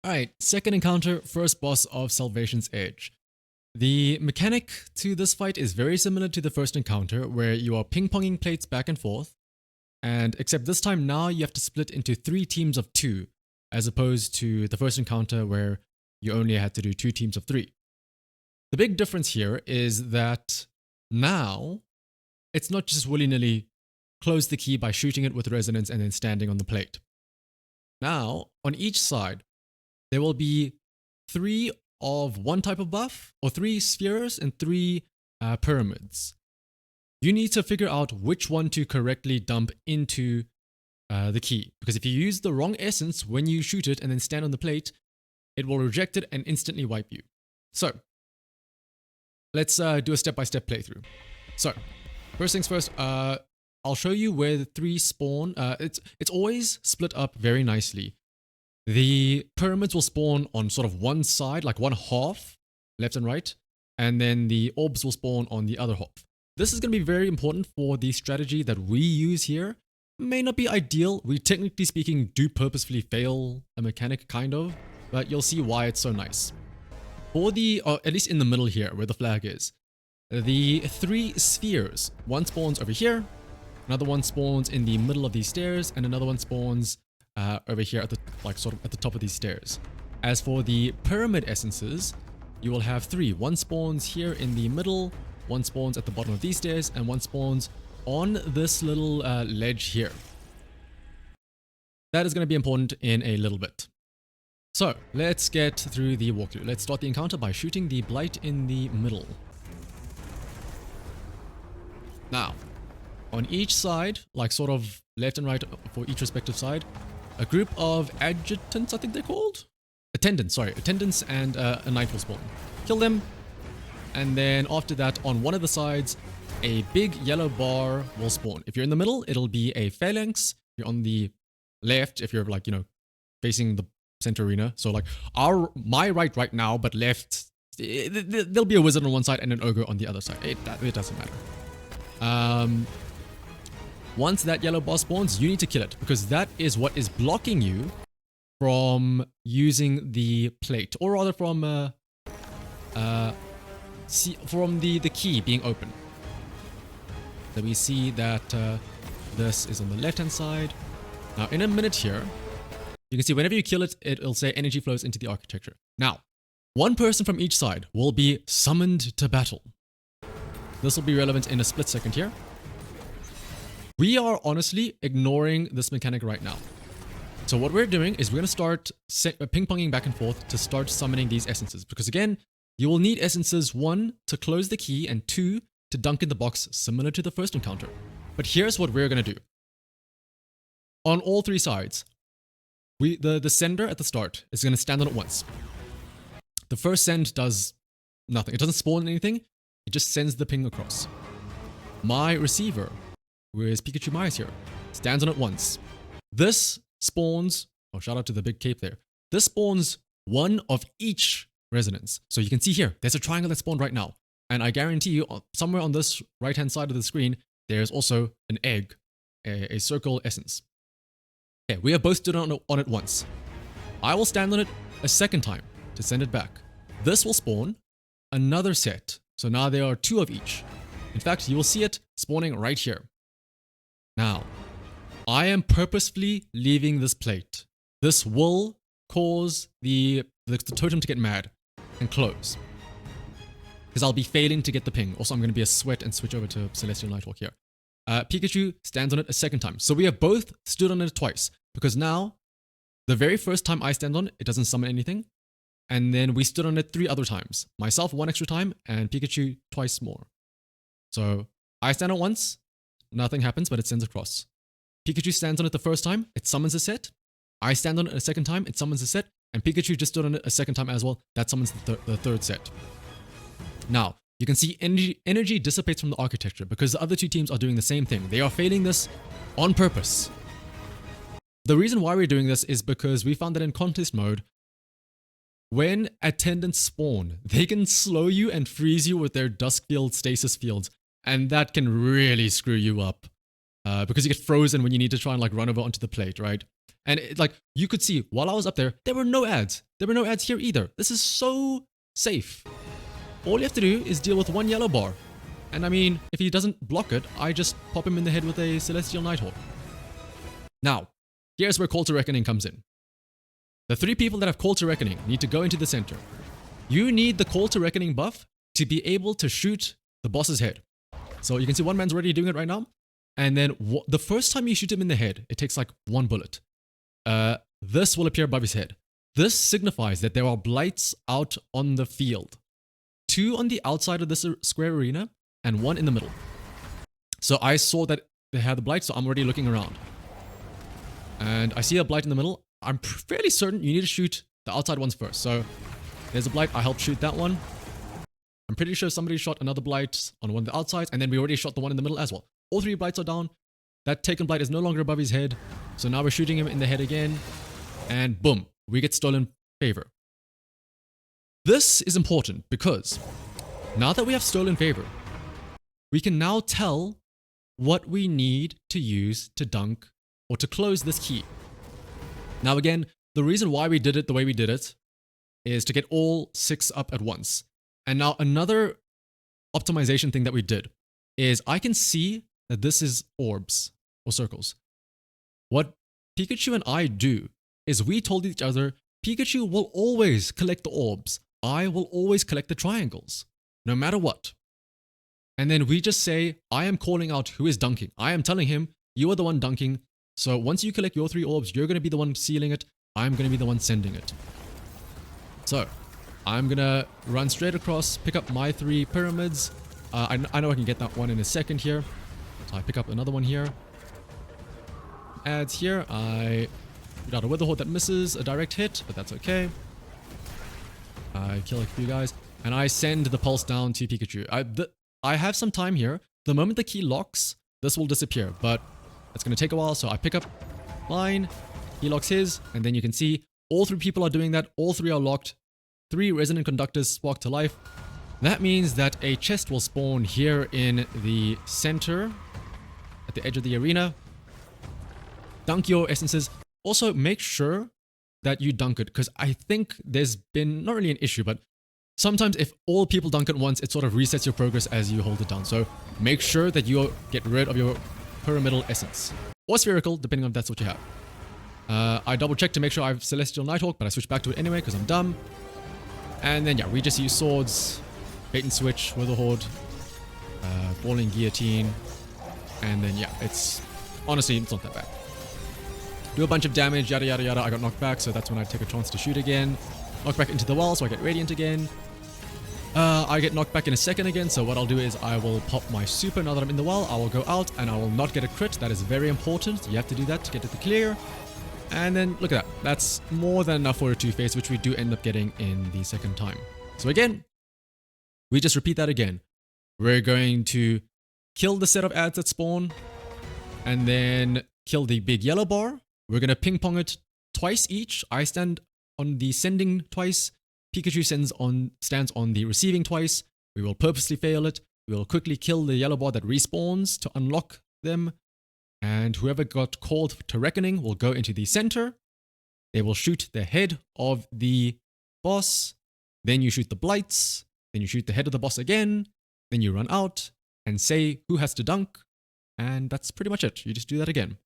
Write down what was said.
Alright, second encounter, first boss of Salvation's Edge. The mechanic to this fight is very similar to the first encounter, where you are ping-ponging plates back and forth, and except this time now you have to split into 3 teams of 2, as opposed to the first encounter where you only had to do 2 teams of 3. The big difference here is that now it's not just willy-nilly close the key by shooting it with resonance and then standing on the plate. Now, on each side, there will be 3 of one type of buff, or 3 spheres and 3 pyramids. You need to figure out which one to correctly dump into the key, because if you use the wrong essence when you shoot it and then stand on the plate, it will reject it and instantly wipe you. So, let's do a step-by-step playthrough. So, first things first, I'll show you where the 3 spawn. It's always split up very nicely. The pyramids will spawn on sort of one side, like one half, left and right, and then the orbs will spawn on the other half. This is going to be very important for the strategy that we use here. May not be ideal. We, technically speaking, do purposefully fail a mechanic, kind of, but you'll see why it's so nice. For the, or at least in the middle here, where the flag is, the 3 spheres, one spawns over here, another one spawns in the middle of these stairs, and another one spawns over here at the sort of at the top of these stairs. As for the pyramid essences, you will have 3. One spawns here in the middle, one spawns at the bottom of these stairs, and one spawns on this little ledge here. That is going to be important in a little bit. So let's get through the walkthrough. Let's start the encounter by shooting the blight in the middle. Now, on each side, like sort of left and right for each respective side, a group of adjutants, I think they're called? Attendants, sorry. Attendants and a knight will spawn. Kill them. And then after that, on one of the sides, a big yellow bar will spawn. If you're in the middle, it'll be a phalanx. If you're on the left, if you're like, facing the center arena. So like my right now, but left, there'll be a wizard on one side and an ogre on the other side. It doesn't matter. Once that yellow bar spawns, you need to kill it, because that is what is blocking you from using the plate, or rather from the key being open. So we see that this is on the left hand side. Now in a minute here, you can see whenever you kill it, it'll say energy flows into the architecture. Now, one person from each side will be summoned to battle. This will be relevant in a split second here. We are honestly ignoring this mechanic right now. So what we're doing is we're going to start ping-ponging back and forth to start summoning these essences. Because again, you will need essences, 1, to close the key, and 2, to dunk in the box, similar to the first encounter. But here's what we're going to do. On all 3 sides, the sender at the start is going to stand on it once. The first send does nothing. It doesn't spawn anything. It just sends the ping across. My receiver, whereas Pikachu Myers here, stands on it once. This spawns, oh, shout out to the big cape there. This spawns 1 of each resonance. So you can see here, there's a triangle that spawned right now. And I guarantee you, somewhere on this right-hand side of the screen, there's also an egg, a circle essence. Okay, we have both stood on it once. I will stand on it a second time to send it back. This will spawn another set. So now there are 2 of each. In fact, you will see it spawning right here. Now, I am purposefully leaving this plate. This will cause the totem to get mad and close, because I'll be failing to get the ping. Also, I'm going to be a sweat and switch over to Celestial Nightwalk here. Pikachu stands on it a second time. So we have both stood on it twice, because now, the very first time I stand on it, it doesn't summon anything. And then we stood on it 3 other times. Myself 1 extra time, and Pikachu twice more. So I stand on it once, nothing happens, but it sends across. Pikachu stands on it the first time, it summons a set. I stand on it a second time, it summons a set. And Pikachu just stood on it a second time as well, that summons the third set. Now, you can see energy dissipates from the architecture because the other 2 teams are doing the same thing. They are failing this on purpose. The reason why we're doing this is because we found that in contest mode, when attendants spawn, they can slow you and freeze you with their dusk field stasis fields, and that can really screw you up because you get frozen when you need to try and like run over onto the plate, right? And like you could see while I was up there, there were no ads. There were no ads here either. This is so safe. All you have to do is deal with one yellow bar. And I mean, if he doesn't block it, I just pop him in the head with a Celestial Nighthawk. Now, here's where Call to Reckoning comes in. The 3 people that have Call to Reckoning need to go into the center. You need the Call to Reckoning buff to be able to shoot the boss's head. So you can see one man's already doing it right now. And then the first time you shoot him in the head, it takes like 1 bullet. This will appear above his head. This signifies that there are blights out on the field. 2 on the outside of this square arena and 1 in the middle. So I saw that they had the blight, so I'm already looking around. And I see a blight in the middle. I'm fairly certain you need to shoot the outside ones first. So there's a blight. I helped shoot that one. I'm pretty sure somebody shot another blight on one of the outsides, and then we already shot the one in the middle as well. All 3 blights are down. That taken blight is no longer above his head. So now we're shooting him in the head again. And boom, we get stolen favor. This is important because now that we have stolen favor, we can now tell what we need to use to dunk or to close this key. Now again, the reason why we did it the way we did it is to get all 6 up at once. And now another optimization thing that we did is I can see that this is orbs or circles. What Pikachu and I do is we told each other, Pikachu will always collect the orbs. I will always collect the triangles, no matter what. And then we just say, I am calling out who is dunking. I am telling him, you are the one dunking. So once you collect your 3 orbs, you're going to be the one sealing it. I'm going to be the one sending it. So I'm going to run straight across, pick up my 3 pyramids. I know I can get that one in a second here. So I pick up another one here. Adds here. I shoot out a Witherhoard that misses a direct hit, but that's okay. I kill a few guys. And I send the pulse down to Pikachu. I have some time here. The moment the key locks, this will disappear. But it's going to take a while. So I pick up mine. He locks his. And then you can see all 3 people are doing that. All 3 are locked. 3 resonant conductors spark to life. That means that a chest will spawn here in the center, at the edge of the arena. Dunk your essences. Also, make sure that you dunk it, because I think there's been, not really an issue, but sometimes if all people dunk at once, it sort of resets your progress as you hold it down. So make sure that you get rid of your pyramidal essence. Or spherical, depending on if that's what you have. I double check to make sure I have Celestial Nighthawk, but I switch back to it anyway because I'm dumb. And then yeah, we just use swords, bait and switch, Witherhoard, falling guillotine, and then yeah, it's honestly, it's not that bad. Do a bunch of damage, yada yada yada. I got knocked back, so that's when I take a chance to shoot again. Knock back into the well, so I get radiant again. I get knocked back in a second again, so what I'll do is I will pop my super now that I'm in the well. I will go out and I will not get a crit. That is very important. You have to do that to get it to clear. And then look at that. That's more than enough for a 2-face, which we do end up getting in the second time. So again, we just repeat that again. We're going to kill the set of ads that spawn and then kill the big yellow bar. We're going to ping-pong it twice each. I stand on the sending twice. Pikachu stands on the receiving twice. We will purposely fail it. We will quickly kill the yellow bar that respawns to unlock them. And whoever got called to Reckoning will go into the center. They will shoot the head of the boss. Then you shoot the blights. Then you shoot the head of the boss again. Then you run out and say who has to dunk. And that's pretty much it. You just do that again.